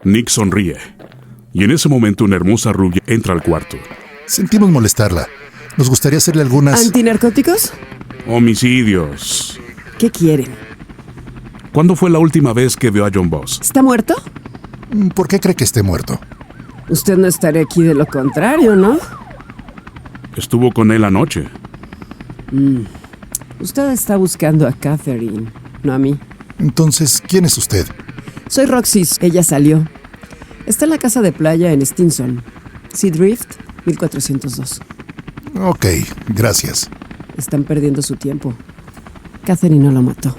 Nick sonríe, y en ese momento una hermosa rubia entra al cuarto. Sentimos molestarla. Nos gustaría hacerle algunas... ¿Antinarcóticos? Homicidios. ¿Qué quieren? ¿Cuándo fue la última vez que vio a John Boss? ¿Está muerto? ¿Por qué cree que esté muerto? Usted no estaría aquí de lo contrario, ¿no? Estuvo con él anoche. Usted está buscando a Catherine, no a mí. Entonces, ¿quién es usted? Soy Roxy. Ella salió. Está en la casa de playa en Stinson. Sea Drift, 1402. Ok, gracias. Están perdiendo su tiempo. Catherine no lo mató.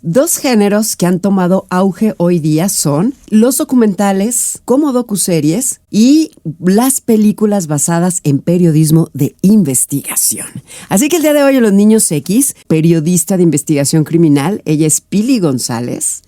Dos géneros que han tomado auge hoy día son los documentales como docuseries y las películas basadas en periodismo de investigación. Así que el día de hoy en Los Niños X, periodista de investigación criminal, ella es Pili González.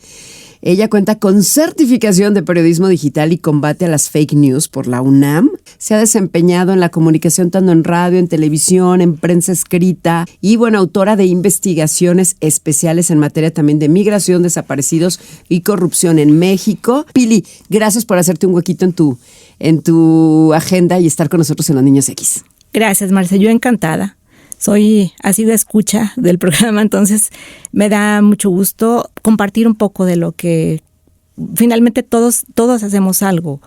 Ella cuenta con certificación de periodismo digital y combate a las fake news por la UNAM. Se ha desempeñado en la comunicación tanto en radio, en televisión, en prensa escrita y, autora de investigaciones especiales en materia también de migración, desaparecidos y corrupción en México. Pili, gracias por hacerte un huequito en tu agenda y estar con nosotros en Los Niños X. Gracias, Marce. Yo encantada. Soy así de escucha del programa, entonces me da mucho gusto compartir un poco de lo que finalmente todos hacemos algo.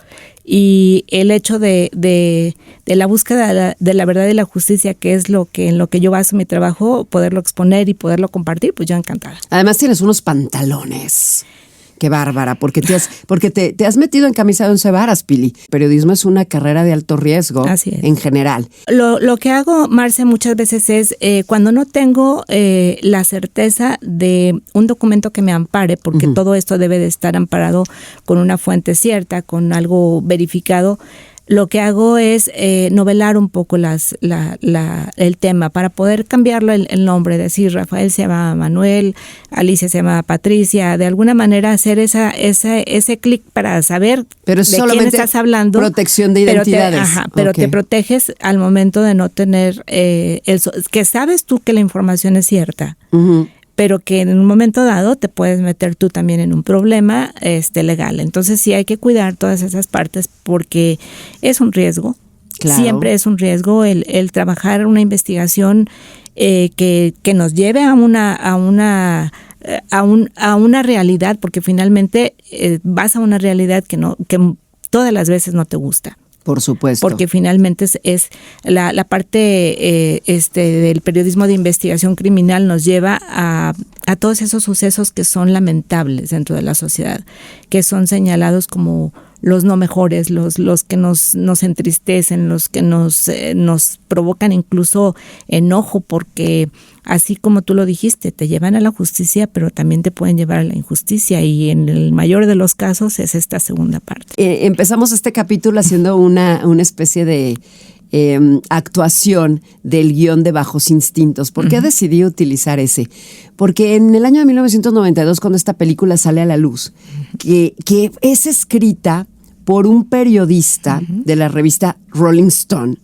Y el hecho de la búsqueda de la verdad y la justicia, que es en lo que yo baso mi trabajo, poderlo exponer y poderlo compartir, pues yo encantada. Además tienes unos pantalones. Qué bárbara, porque te has metido en camisa de 11 varas, Pili. Periodismo es una carrera de alto riesgo. Así es. En general. Lo que hago, Marce, muchas veces es cuando no tengo la certeza de un documento que me ampare, porque todo esto debe de estar amparado con una fuente cierta, con algo verificado. Lo que hago es novelar un poco el tema para poder cambiarlo el nombre, decir Rafael se llama Manuel, Alicia se llama Patricia, de alguna manera hacer ese clic para saber pero es de quién estás hablando. Protección de identidades. Pero te proteges al momento de no tener que sabes tú que la información es cierta. Uh-huh. Pero que en un momento dado te puedes meter tú también en un problema legal. Entonces sí hay que cuidar todas esas partes porque es un riesgo. Claro. Siempre es un riesgo el trabajar una investigación que nos lleve a una realidad, porque finalmente vas a una realidad que todas las veces no te gusta. Por supuesto. Porque finalmente es la parte del periodismo de investigación criminal nos lleva a todos esos sucesos que son lamentables dentro de la sociedad, que son señalados como los no mejores, los que nos entristecen, los que nos provocan incluso enojo, porque así como tú lo dijiste, te llevan a la justicia, pero también te pueden llevar a la injusticia, y en el mayor de los casos es esta segunda parte. Empezamos este capítulo haciendo una especie de actuación del guión de Bajos Instintos. ¿Por qué decidí utilizar ese? Porque en el año de 1992, cuando esta película sale a la luz, que es escrita por un periodista de la revista Rolling Stone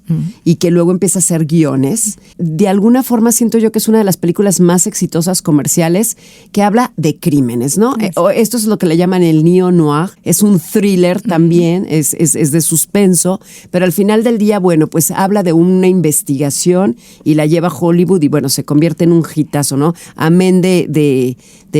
y que luego empieza a hacer guiones, de alguna forma siento yo que es una de las películas más exitosas comerciales que habla de crímenes, ¿no? Esto es lo que le llaman el neo-noir, es un thriller también, es de suspenso, pero al final del día, pues habla de una investigación y la lleva a Hollywood y se convierte en un hitazo, ¿no? Amén de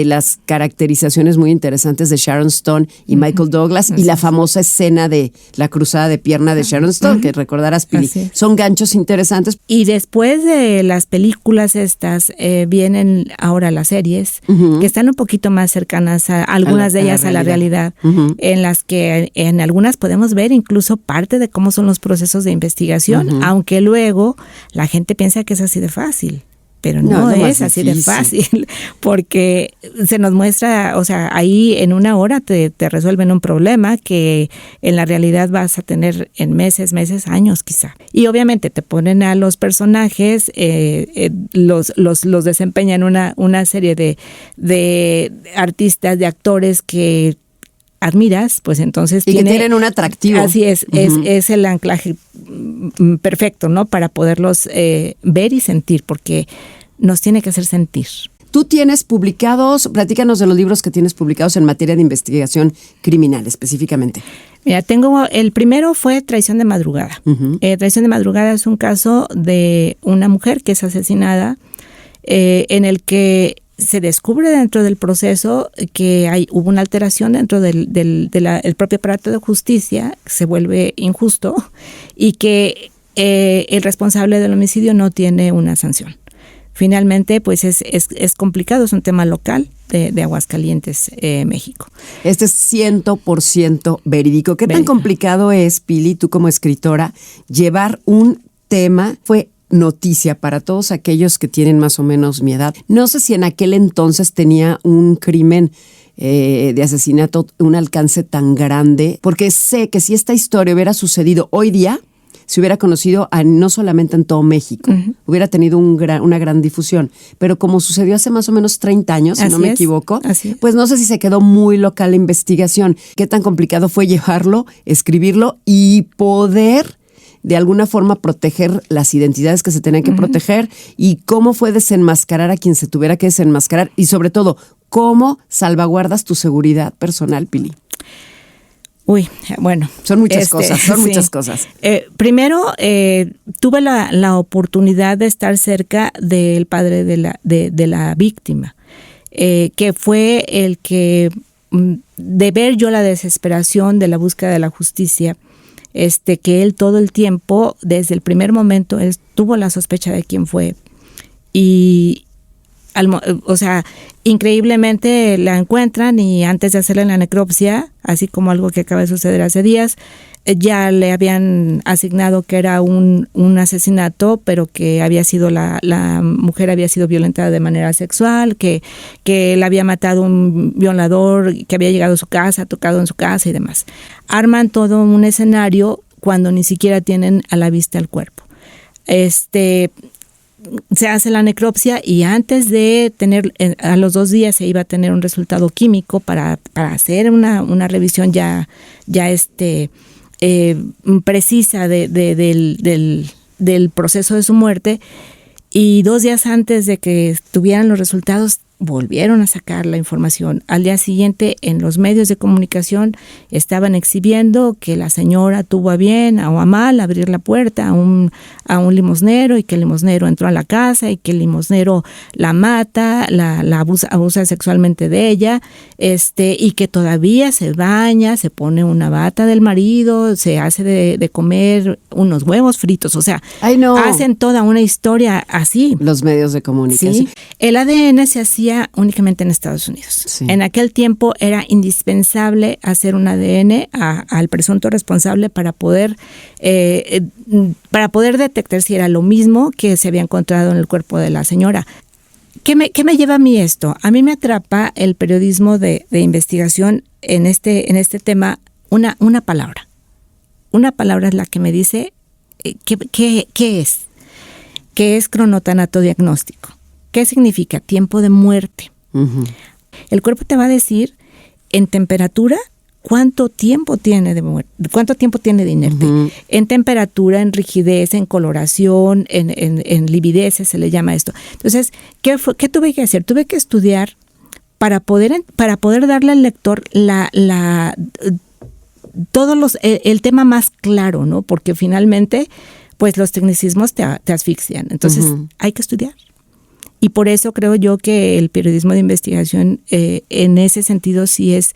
las caracterizaciones muy interesantes de Sharon Stone y Michael Douglas y la famosa escena de la cruzada de pierna de Sharon Stone, que recordarás, Pili. Son ganchos interesantes. Y después de las películas estas, vienen ahora las series, que están un poquito más cercanas a algunas de ellas a la realidad, en las que en algunas podemos ver incluso parte de cómo son los procesos de investigación, aunque luego la gente piensa que es así de fácil. Pero no es así de fácil, porque se nos muestra, ahí en una hora te resuelven un problema que en la realidad vas a tener en meses, años quizá. Y obviamente te ponen a los personajes, los desempeñan una serie de artistas, de actores que admiras, pues entonces que tienen un atractivo. Así es, es el anclaje perfecto, ¿no? Para poderlos ver y sentir, porque nos tiene que hacer sentir. Tú tienes publicados, platícanos de los libros que tienes publicados en materia de investigación criminal específicamente. Mira, el primero fue Traición de Madrugada. Uh-huh. Traición de Madrugada es un caso de una mujer que es asesinada, en el que se descubre dentro del proceso que hubo una alteración dentro del propio aparato de justicia, que se vuelve injusto, y que el responsable del homicidio no tiene una sanción. Finalmente, pues es complicado, es un tema local de Aguascalientes, México. Este es 100% verídico. ¿Qué tan complicado es, Pili, tú como escritora, llevar un tema? Fue noticia para todos aquellos que tienen más o menos mi edad. No sé si en aquel entonces tenía un crimen de asesinato un alcance tan grande, porque sé que si esta historia hubiera sucedido hoy día, se hubiera conocido no solamente en todo México, uh-huh, hubiera tenido una gran difusión, pero como sucedió hace más o menos 30 años, si no me equivoco, pues no sé si se quedó muy local la investigación. ¿Qué tan complicado fue llevarlo, escribirlo y poder de alguna forma proteger las identidades que se tenían que uh-huh proteger, y cómo fue desenmascarar a quien se tuviera que desenmascarar, y sobre todo, cómo salvaguardas tu seguridad personal, Pili? Uy, bueno. Son muchas cosas, muchas cosas. Primero, tuve la oportunidad de estar cerca del padre de la víctima, que fue el que, de ver yo la desesperación de la búsqueda de la justicia, que él todo el tiempo, desde el primer momento, él tuvo la sospecha de quién fue. Y increíblemente la encuentran, y antes de hacerle la necropsia, así como algo que acaba de suceder hace días, ya le habían asignado que era un asesinato, pero que había sido la mujer había sido violentada de manera sexual, que la había matado un violador, que había llegado a su casa, tocado en su casa y demás. Arman todo un escenario cuando ni siquiera tienen a la vista el cuerpo. Se hace la necropsia, y antes de tener, a los 2 días se iba a tener un resultado químico para hacer una revisión ya precisa del proceso de su muerte, y 2 días antes de que tuvieran los resultados volvieron a sacar la información. Al día siguiente, en los medios de comunicación estaban exhibiendo que la señora tuvo a bien o a mal abrir la puerta a un limosnero, y que el limosnero entró a la casa, y que el limosnero la mata, la abusa sexualmente de ella, y que todavía se baña, se pone una bata del marido, se hace de comer unos huevos fritos. O sea, hacen toda una historia así. Los medios de comunicación. Sí. El ADN se hacía únicamente en Estados Unidos. Sí. En aquel tiempo era indispensable hacer un ADN al presunto responsable para poder detectar si era lo mismo que se había encontrado en el cuerpo de la señora. ¿Qué me lleva a mí esto? A mí me atrapa el periodismo de investigación en este tema, una palabra. Una palabra es la que me dice qué es. ¿Qué es cronotanato diagnóstico? ¿Qué significa? Tiempo de muerte. Uh-huh. El cuerpo te va a decir en temperatura cuánto tiempo tiene de muerte, cuánto tiempo tiene de inerte. Uh-huh. En temperatura, en rigidez, en coloración, en lividez, se le llama esto. Entonces, ¿qué tuve que hacer? Tuve que estudiar para poder darle al lector el tema más claro, ¿no? Porque finalmente, pues los tecnicismos te asfixian. Entonces, uh-huh, hay que estudiar. Y por eso creo yo que el periodismo de investigación en ese sentido sí es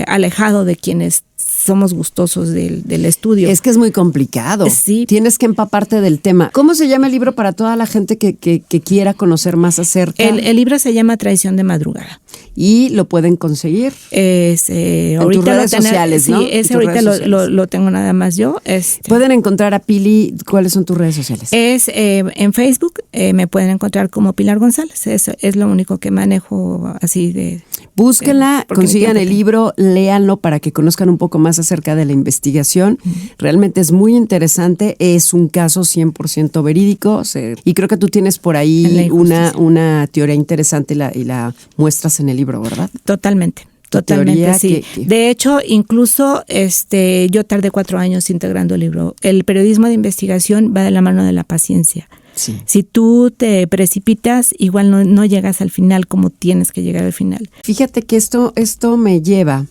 alejado de quienes somos gustosos del estudio. Es que es muy complicado. Sí. Tienes que empaparte del tema. ¿Cómo se llama el libro para toda la gente que quiera conocer más acerca? El libro se llama Traición de Madrugada. Y lo pueden conseguir en tus redes sociales, ¿no? Sí, ahorita lo tengo nada más yo. Pueden encontrar a Pili. ¿Cuáles son tus redes sociales? En Facebook me pueden encontrar como Pilar González. Es lo único que manejo así de... Búsquenla, consigan el libro, léanlo para que conozcan un poco más acerca de la investigación. Uh-huh. Realmente es muy interesante, es un caso 100% verídico, y creo que tú tienes por ahí una teoría interesante y la muestras en el libro, ¿verdad? Totalmente. Totalmente, teoría. sí. De hecho, incluso yo tardé 4 años integrando el libro. El periodismo de investigación va de la mano de la paciencia. Sí. Si tú te precipitas, igual no llegas al final como tienes que llegar al final. Fíjate que esto me lleva.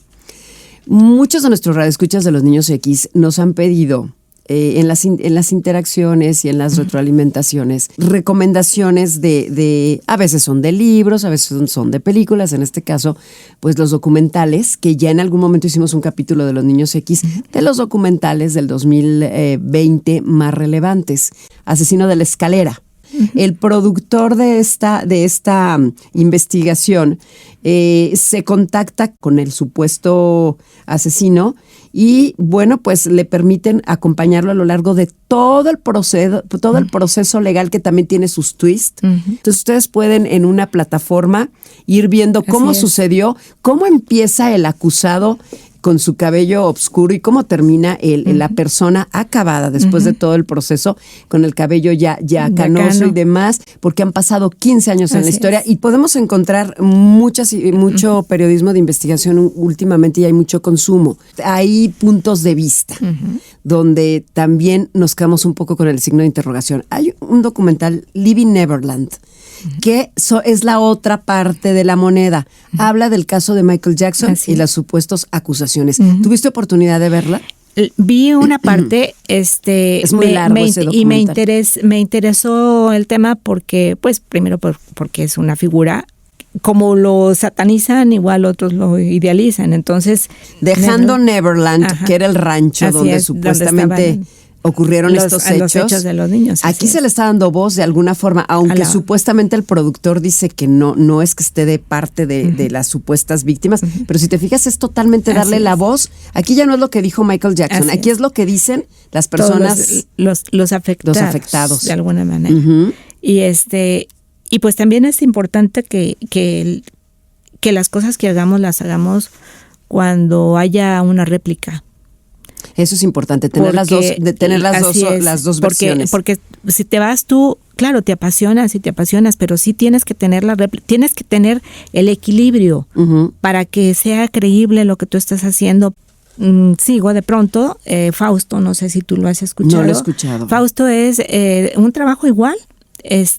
Muchos de nuestros radioescuchas de los niños X nos han pedido en las interacciones y en las retroalimentaciones recomendaciones de a veces son de libros, a veces son de películas, en este caso pues los documentales, que ya en algún momento hicimos un capítulo de los niños X, de los documentales del 2020 más relevantes. Asesino de la Escalera. El productor de esta investigación se contacta con el supuesto asesino y bueno, pues le permiten acompañarlo a lo largo de todo el proceso legal, que también tiene sus twists. Entonces ustedes pueden en una plataforma ir viendo cómo sucedió, cómo empieza el acusado con su cabello oscuro y cómo termina la persona acabada después de todo el proceso, con el cabello ya canoso y demás, porque han pasado 15 años en la historia y podemos encontrar mucho periodismo de investigación últimamente y hay mucho consumo. Hay puntos de vista donde también nos quedamos un poco con el signo de interrogación. Hay un documental, Living Neverland, que es la otra parte de la moneda. Habla del caso de Michael Jackson y las supuestas acusaciones. ¿Tuviste oportunidad de verla? Vi una parte, es muy largo ese documental. Y me interesó el tema porque, pues, primero porque es una figura, como lo satanizan, igual otros lo idealizan. Entonces, dejando Neverland, que era el rancho donde supuestamente ocurrieron estos hechos. Los hechos de los niños. Aquí se le está dando voz de alguna forma, aunque supuestamente el productor dice que no es que esté de parte de las supuestas víctimas, pero si te fijas es totalmente darle la voz. Aquí ya no es lo que dijo Michael Jackson, aquí es lo que dicen las personas, los afectados de alguna manera. Y pues también es importante que las cosas que hagamos las hagamos cuando haya una réplica. Eso es importante, tener las dos versiones. Porque si te vas tú, claro, te apasionas, pero sí tienes que tener tienes que tener el equilibrio para que sea creíble lo que tú estás haciendo. Sigo de pronto, Fausto, no sé si tú lo has escuchado. No lo he escuchado. Fausto es un trabajo igual,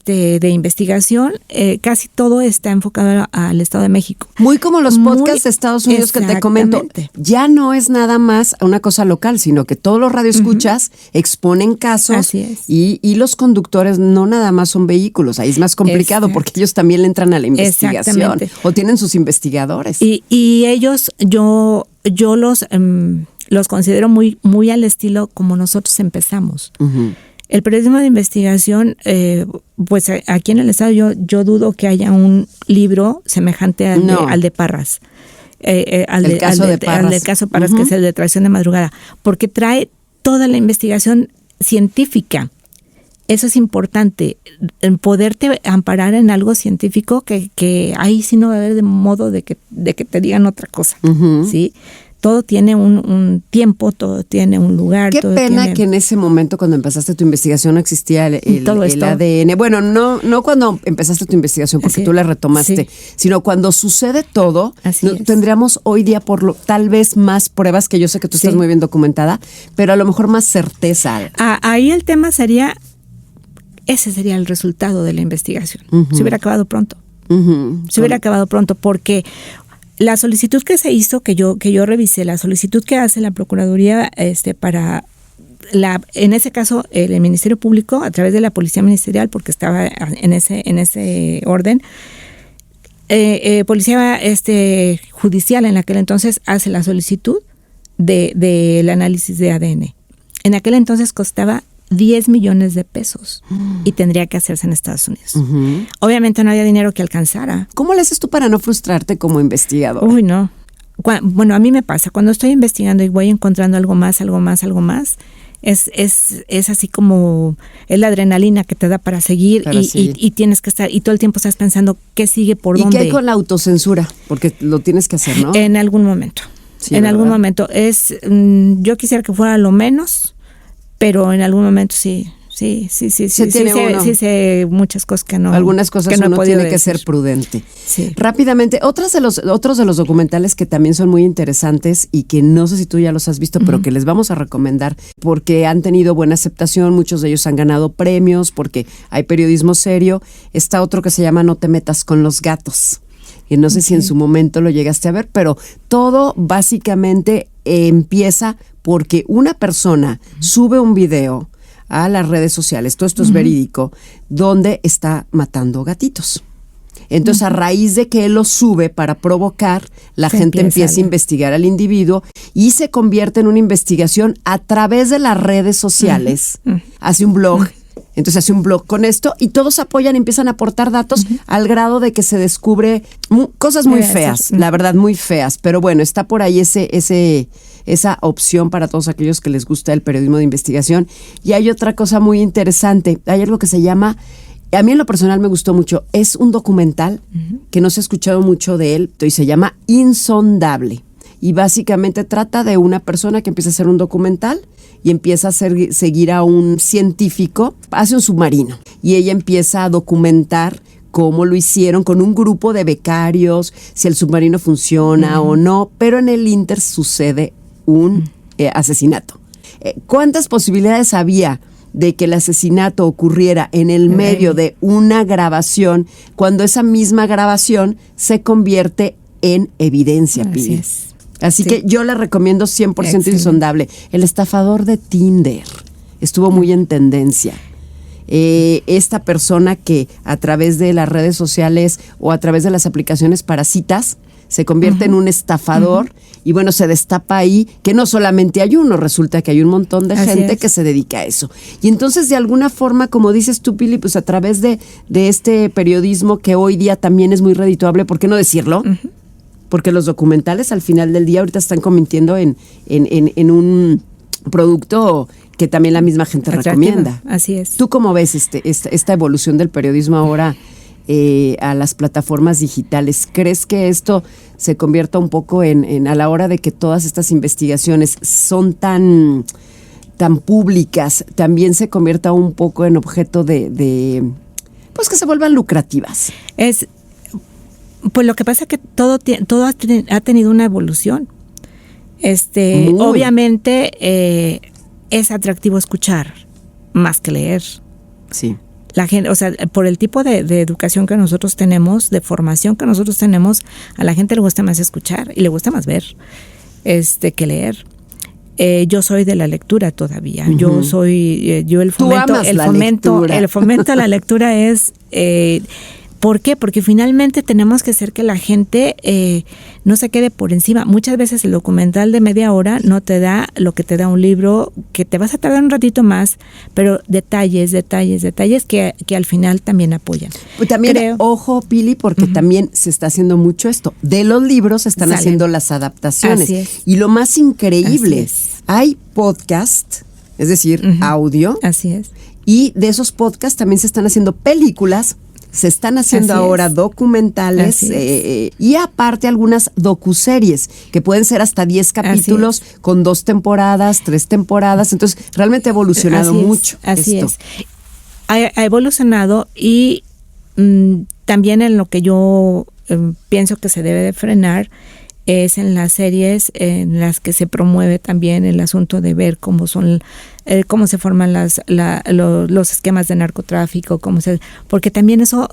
de investigación, casi todo está enfocado al Estado de México. Muy como los podcasts de Estados Unidos que te comento, ya no es nada más una cosa local, sino que todos los radioescuchas exponen casos y los conductores no nada más son vehículos, ahí es más complicado porque ellos también le entran a la investigación o tienen sus investigadores. Y ellos, yo los considero muy, muy al estilo como nosotros empezamos. El periodismo de investigación, pues aquí en el estado yo dudo que haya un libro semejante al de Parras. Al del caso Parras, que es el de Traición de Madrugada, porque trae toda la investigación científica. Eso es importante, en poderte amparar en algo científico que ahí sí no va a haber de modo de que te digan otra cosa, ¿sí? Todo tiene un tiempo, todo tiene un lugar. Qué pena que en ese momento, cuando empezaste tu investigación, no existía el ADN. Bueno, no cuando empezaste tu investigación, porque tú la retomaste, sino cuando sucede todo, tendríamos hoy día tal vez más pruebas, que yo sé que tú estás muy bien documentada, pero a lo mejor más certeza. Ahí el tema ese sería el resultado de la investigación. Se hubiera acabado pronto. Se hubiera acabado pronto porque la solicitud que se hizo, que yo revisé, la solicitud que hace la Procuraduría para en ese caso el Ministerio Público a través de la Policía Ministerial, porque estaba en ese orden, Policía Judicial en aquel entonces hace la solicitud del análisis de ADN. En aquel entonces costaba 10 millones de pesos y tendría que hacerse en Estados Unidos. Obviamente no había dinero que alcanzara. ¿Cómo le haces tú para no frustrarte como investigador? Uy, no. Bueno, a mí me pasa, cuando estoy investigando y voy encontrando algo más, es así como es la adrenalina que te da para seguir y tienes que estar, y todo el tiempo estás pensando qué sigue, por dónde. ¿Y qué hay con la autocensura? Porque lo tienes que hacer, ¿no? En algún momento. Sí, algún momento. Yo quisiera que fuera lo menos, pero en algún momento sí Sí, tiene uno. Sí sé muchas cosas que no. Algunas cosas que no uno he podido tiene que decir. ser prudente. Sí. Rápidamente, otros de los documentales que también son muy interesantes y que no sé si tú ya los has visto, pero que les vamos a recomendar porque han tenido buena aceptación, muchos de ellos han ganado premios porque hay periodismo serio. Está otro que se llama No te metas con los gatos. Y no sé si en su momento lo llegaste a ver, pero todo básicamente empieza porque una persona sube un video a las redes sociales, todo esto es verídico, donde está matando gatitos. Entonces, a raíz de que él lo sube para provocar, la gente empieza a investigar al individuo y se convierte en una investigación a través de las redes sociales. Hace un blog. Entonces hace un blog con esto y todos apoyan y empiezan a aportar datos al grado de que se descubre cosas muy feas, la verdad, muy feas. Pero bueno, está por ahí esa opción para todos aquellos que les gusta el periodismo de investigación. Y hay otra cosa muy interesante. Hay algo que se llama, a mí en lo personal me gustó mucho, es un documental que no se ha escuchado mucho de él y se llama Insondable. Y básicamente trata de una persona que empieza a hacer un documental y empieza a seguir a un científico, hace un submarino y ella empieza a documentar cómo lo hicieron con un grupo de becarios, si el submarino funciona o no, pero en el Inter sucede un asesinato. ¿Cuántas posibilidades había de que el asesinato ocurriera en el medio de una grabación cuando esa misma grabación se convierte en evidencia, Pili? Así que yo le recomiendo 100% Insondable. El estafador de Tinder estuvo muy en tendencia. Esta persona que a través de las redes sociales o a través de las aplicaciones para citas se convierte en un estafador y bueno, se destapa ahí que no solamente hay uno, resulta que hay un montón de gente que se dedica a eso. Y entonces de alguna forma, como dices tú, Pili, pues a través de este periodismo que hoy día también es muy redituable, ¿por qué no decirlo? Porque los documentales al final del día ahorita están convirtiendo en un producto que también la misma gente recomienda. Así es. ¿Tú cómo ves esta evolución del periodismo ahora a las plataformas digitales? ¿Crees que esto se convierta un poco en a la hora de que todas estas investigaciones son tan públicas, también se convierta un poco en objeto de pues que se vuelvan lucrativas? Pues lo que pasa es que todo ha tenido una evolución. Obviamente es atractivo escuchar más que leer. Sí. La gente, o sea, por el tipo de educación que nosotros tenemos, de formación que nosotros tenemos, a la gente le gusta más escuchar y le gusta más ver que leer. Yo soy de la lectura todavía. Yo el fomento a la lectura es ¿por qué? Porque finalmente tenemos que hacer que la gente no se quede por encima. Muchas veces el documental de media hora no te da lo que te da un libro, que te vas a tardar un ratito más, pero detalles que al final también apoyan. Pues también, ojo, Pili, porque también se está haciendo mucho esto. De los libros se están haciendo las adaptaciones. Así es. Y lo más increíble, hay podcast, es decir, audio. Así es. Y de esos podcasts también se están haciendo películas. Se están haciendo ahora documentales y aparte algunas docuseries que pueden ser hasta 10 capítulos con 2 temporadas, 3 temporadas. Entonces, realmente ha evolucionado mucho. Así es. Ha evolucionado y también en lo que yo pienso que se debe de frenar es en las series en las que se promueve también el asunto de ver cómo son cómo se forman los esquemas de narcotráfico, porque también eso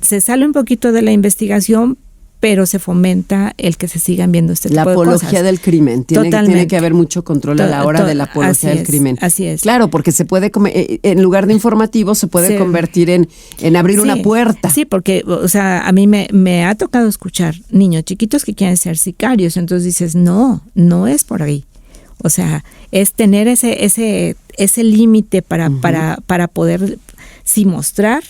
se sale un poquito de la investigación, pero se fomenta el que se sigan viendo este tipo de cosas. La apología del crimen. Tiene que haber mucho control a la hora de la apología del crimen. Así es. Claro, porque se puede, en lugar de informativo, se puede convertir en abrir una puerta. Sí, porque, o sea, a mí me ha tocado escuchar niños chiquitos que quieren ser sicarios. Entonces dices, no es por ahí. O sea, es tener ese límite para poder sí mostrar,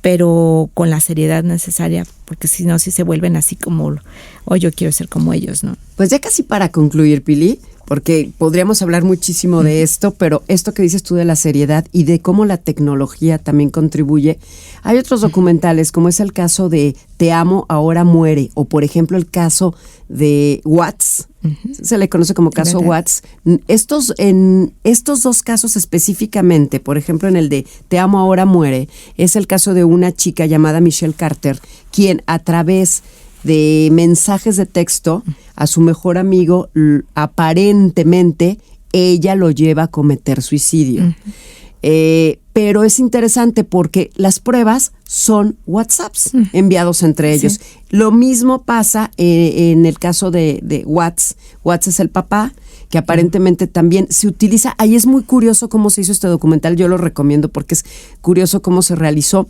pero con la seriedad necesaria, porque si no, sí se vuelven así como, yo quiero ser como ellos, ¿no? Pues ya casi para concluir, Pili, porque podríamos hablar muchísimo de esto, pero esto que dices tú de la seriedad y de cómo la tecnología también contribuye, hay otros documentales, como es el caso de Te amo, ahora muere, o por ejemplo el caso de Watts, Se le conoce como caso Watts. En estos dos casos específicamente, por ejemplo, en el de Te amo ahora muere, es el caso de una chica llamada Michelle Carter, quien a través de mensajes de texto a su mejor amigo, aparentemente ella lo lleva a cometer suicidio. Pero es interesante porque las pruebas son WhatsApps enviados entre ellos. Lo mismo pasa en el caso de Watts. Watts es el papá, que aparentemente también se utiliza. Ahí es muy curioso cómo se hizo este documental, yo lo recomiendo porque es curioso cómo se realizó.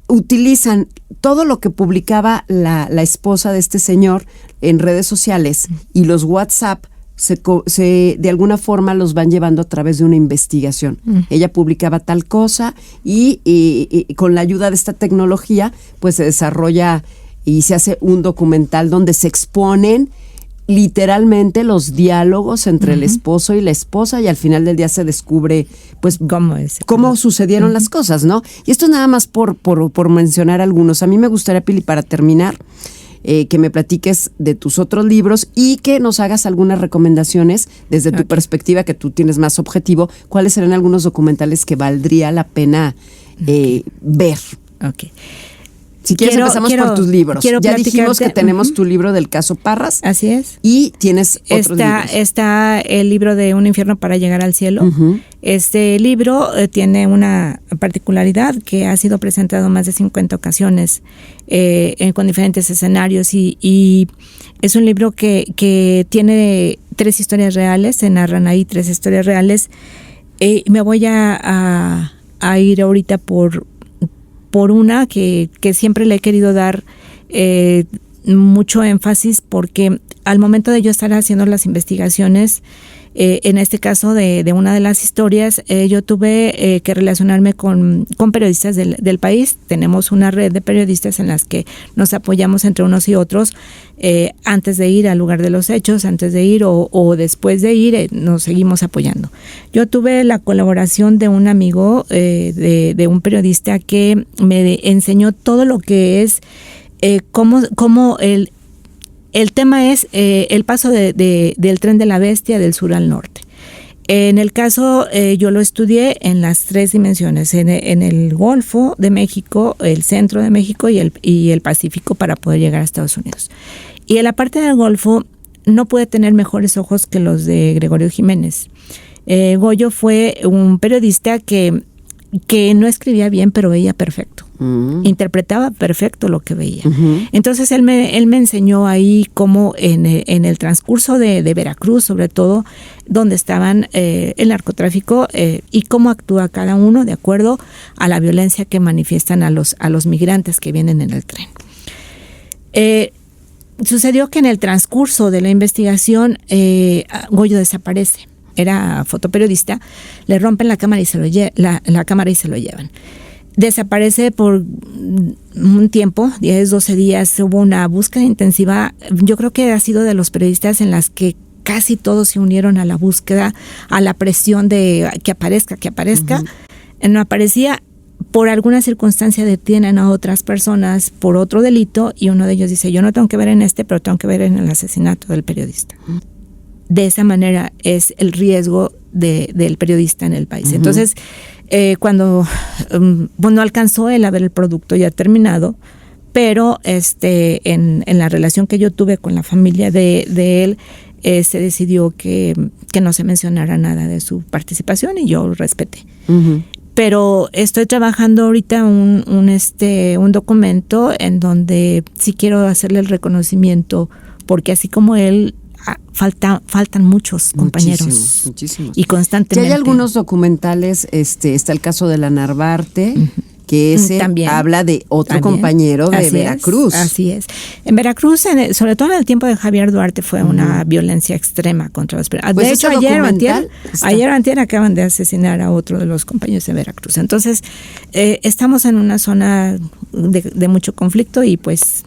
Utilizan todo lo que publicaba la esposa de este señor en redes sociales y los WhatsApp de alguna forma los van llevando a través de una investigación. Ella publicaba tal cosa y con la ayuda de esta tecnología pues se desarrolla y se hace un documental donde se exponen literalmente los diálogos entre el esposo y la esposa y al final del día se descubre pues cómo sucedieron las cosas, ¿no? Y esto es nada más por mencionar algunos. A mí me gustaría, Pili, para terminar, que me platiques de tus otros libros y que nos hagas algunas recomendaciones desde tu perspectiva, que tú tienes más objetivo. ¿Cuáles serán algunos documentales que valdría la pena ver? Ok. Si quieres empezamos por tus libros. Ya dijimos que tenemos tu libro del caso Parras. Así es. Y tienes otros libros. Está el libro de Un infierno para llegar al cielo. Este libro tiene una particularidad que ha sido presentado más de 50 ocasiones con diferentes escenarios y es un libro que tiene 3 historias reales, se narran ahí 3 historias reales. Me voy a ir ahorita por una que siempre le he querido dar mucho énfasis porque al momento de yo estar haciendo las investigaciones, en este caso de una de las historias, yo tuve que relacionarme con periodistas del país. Tenemos una red de periodistas en las que nos apoyamos entre unos y otros antes de ir al lugar de los hechos, antes de ir o después de ir, nos seguimos apoyando. Yo tuve la colaboración de un amigo, de un periodista que me enseñó todo lo que es cómo el tema es el paso del tren de la bestia del sur al norte. En el caso, yo lo estudié en las 3 dimensiones, en el Golfo de México, el centro de México y el Pacífico para poder llegar a Estados Unidos. Y en la parte del Golfo no pude tener mejores ojos que los de Gregorio Jiménez. Goyo fue un periodista que no escribía bien, pero veía perfecto. Interpretaba perfecto lo que veía. Entonces él me enseñó ahí cómo en el transcurso de Veracruz, sobre todo, donde estaban el narcotráfico y cómo actúa cada uno de acuerdo a la violencia que manifiestan a los migrantes que vienen en el tren. Sucedió que en el transcurso de la investigación Goyo desaparece. Era fotoperiodista, le rompen la cámara y se lo llevan. Desaparece por un tiempo, 10, 12 días, hubo una búsqueda intensiva. Yo creo que ha sido de los periodistas en las que casi todos se unieron a la búsqueda, a la presión de que aparezca. No aparecía. Por alguna circunstancia detienen a otras personas por otro delito y uno de ellos dice, yo no tengo que ver en pero tengo que ver en el asesinato del periodista. De esa manera es el riesgo del periodista en el país. Entonces, cuando no alcanzó él a ver el producto ya terminado, pero en la relación que yo tuve con la familia de él, se decidió que no se mencionara nada de su participación y yo respeté. Pero estoy trabajando ahorita un documento en donde sí quiero hacerle el reconocimiento, porque así como él, faltan muchos compañeros. Muchísimos. Y constantemente. Ya hay algunos documentales, está el caso de la Narvarte, que ese también habla de otro compañero de Veracruz. Así es. En Veracruz, sobre todo en el tiempo de Javier Duarte, fue una violencia extrema contra los periodistas. Pues de hecho, ayer o antier acaban de asesinar a otro de los compañeros de Veracruz. Entonces, estamos en una zona de mucho conflicto y pues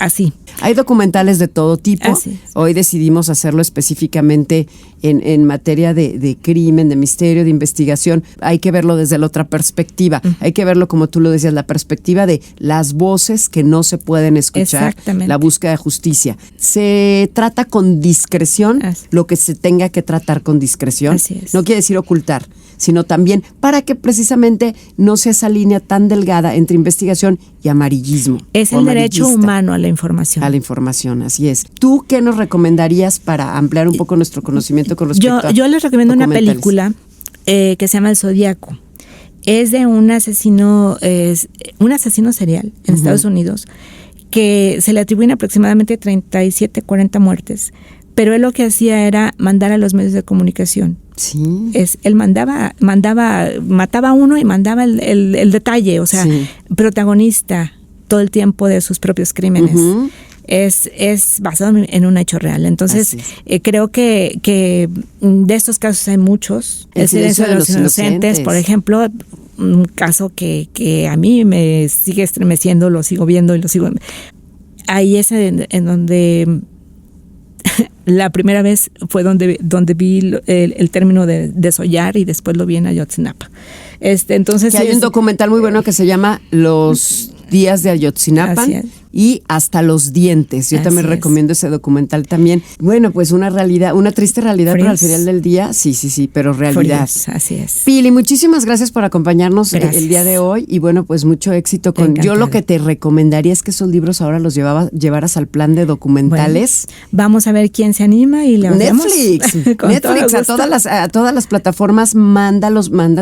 así. Hay documentales de todo tipo. Así es. Hoy decidimos hacerlo específicamente en materia de crimen, de misterio, de investigación. Hay que verlo desde la otra perspectiva. Hay que verlo, como tú lo decías, la perspectiva de las voces que no se pueden escuchar. Exactamente. La búsqueda de justicia. Se trata con discreción lo que se tenga que tratar con discreción. Así es. No quiere decir ocultar, sino también para que precisamente no sea esa línea tan delgada entre investigación y amarillismo. Es o el derecho amarillista. humano a la información. A la información, así es. ¿Tú qué nos recomendarías para ampliar un poco nuestro conocimiento con respecto a Yo les recomiendo una documentales? película que se llama El Zodíaco. Es de un asesino serial en Estados Unidos que se le atribuyen aproximadamente 37, 40 muertes. Pero él lo que hacía era mandar a los medios de comunicación. Sí. Él mataba a uno y mandaba el detalle, o sea, Sí. protagonista todo el tiempo de sus propios crímenes. Ujú. Es basado en un hecho real. Entonces, Así creo que de estos casos hay muchos. El silencio de los inocentes. Por ejemplo, un caso que a mí me sigue estremeciendo, lo sigo viendo y lo sigo. Ahí es en donde la primera vez fue donde vi el término de desollar, y después lo vi en Ayotzinapa. Entonces Que hay un documental muy bueno que se llama Los días de Ayotzinapa Así es. y Hasta los dientes. Yo Así también es. recomiendo ese documental también. Bueno, pues una realidad, una triste realidad, pero al Friends. final del día, sí, pero realidad. Friends, así es. Pili, muchísimas gracias por acompañarnos Gracias. el día de hoy y bueno, pues mucho éxito con. Encantada. Yo lo que te recomendaría es que esos libros ahora los llevaras al plan de documentales. Bueno, vamos a ver quién se anima y le hablamos. Netflix, Con todo Netflix, gusto. a todas las plataformas, manda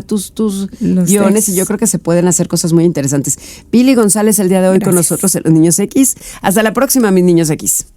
tus Los guiones textos. y yo creo que se pueden hacer cosas muy interesantes. Pili González el día de hoy con Gracias. nosotros en Los Niños X. Hasta la próxima, mis niños X.